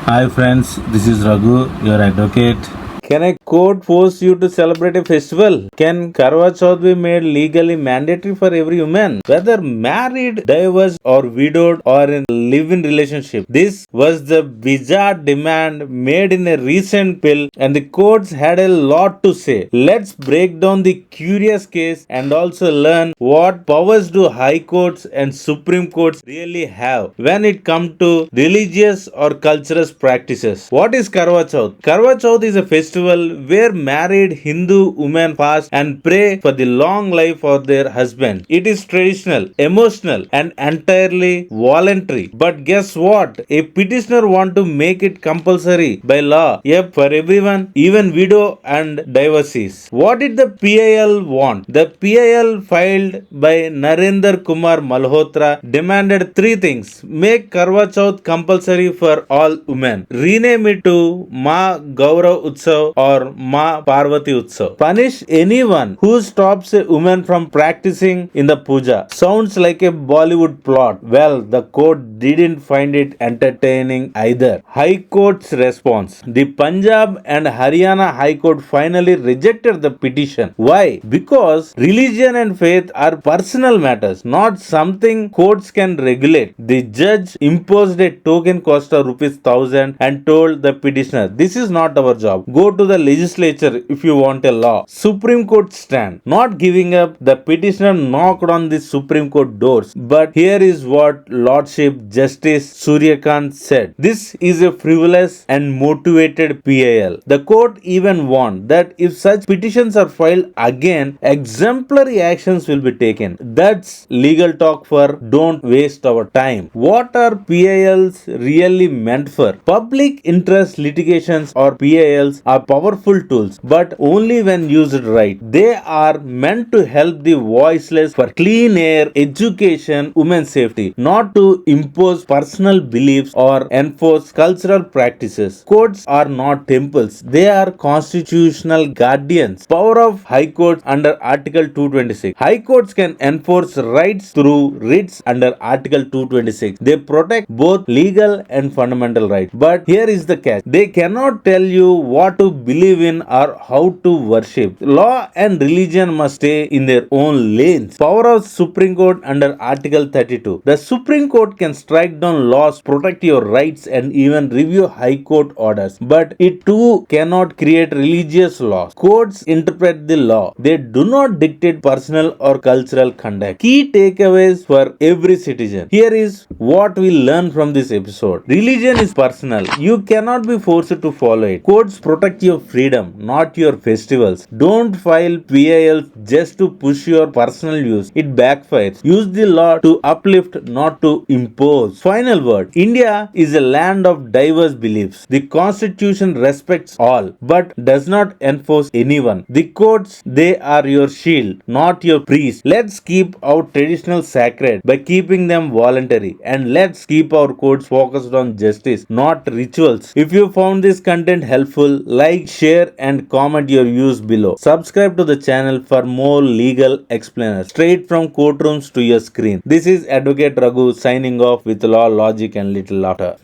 Hi friends, this is Raghu, your advocate. Can a court force you to celebrate a festival? Can Karwa Chauth be made legally mandatory for every woman, whether married, divorced, or widowed, or in a live-in relationship? This was the bizarre demand made in a recent bill, and the courts had a lot to say. Let's break down the curious case and also learn what powers do high courts and supreme courts really have when it comes to religious or cultural practices. What is Karwa Chauth? Karwa Chauth is a festival where married Hindu women fast and pray for the long life of their husband. It is traditional, emotional, and entirely voluntary. But guess what? A petitioner want to make it compulsory by law. Yep, for everyone, even widow and divorcees. What did the PIL want? The PIL filed by Narendra Kumar Malhotra demanded three things: make Karwa Chauth compulsory for all women, rename it to Ma Gaurav Utsav or Ma Parvati Utsav, punish anyone who stops a woman from practicing in the puja. Sounds like a Bollywood plot. Well, the court didn't find it entertaining either. High Court's response: the Punjab and Haryana High Court finally rejected the petition. Why? Because religion and faith are personal matters, not something courts can regulate. The judge imposed a token cost of rupees 1,000 and told the petitioner, "This is not our job. Go to the legislature if you want a law." Supreme Court stand. Not giving up, the petitioner knocked on the Supreme Court doors. But here is what Lordship Justice Suryakant said: "This is a frivolous and motivated PIL." The court even warned that if such petitions are filed again, exemplary actions will be taken. That's legal talk for don't waste our time. What are PILs really meant for? Public interest litigations or PILs are powerful tools, but only when used right. They are meant to help the voiceless for clean air, education, women's safety, not to impose personal beliefs or enforce cultural practices. Courts are not temples, they are constitutional guardians. Power of High Courts under Article 226. High Courts can enforce rights through writs under Article 226. They protect both legal and fundamental rights. But here is the catch: they cannot tell you what to believe in or how to worship. Law and religion must stay in their own lanes. Power of Supreme Court under Article 32. The Supreme Court can strike down laws, protect your rights, and even review High Court orders. But it too cannot create religious laws. Courts interpret the law. They do not dictate personal or cultural conduct. Key takeaways for every citizen. Here is what we learn from this episode. Religion is personal. You cannot be forced to follow it. Courts protect your freedom, not your festivals. Don't file PILs just to push your personal views. It backfires. Use the law to uplift, not to impose. Final word. India is a land of diverse beliefs. The Constitution respects all, but does not enforce anyone. The courts, they are your shield, not your priest. Let's keep our traditional sacred by keeping them voluntary, and let's keep our courts focused on justice, not rituals. If you found this content helpful, like, share, and comment your views below. Subscribe to the channel for more legal explainers straight from courtrooms to your screen. This is Advocate Raghu signing off with law, logic, and little laughter.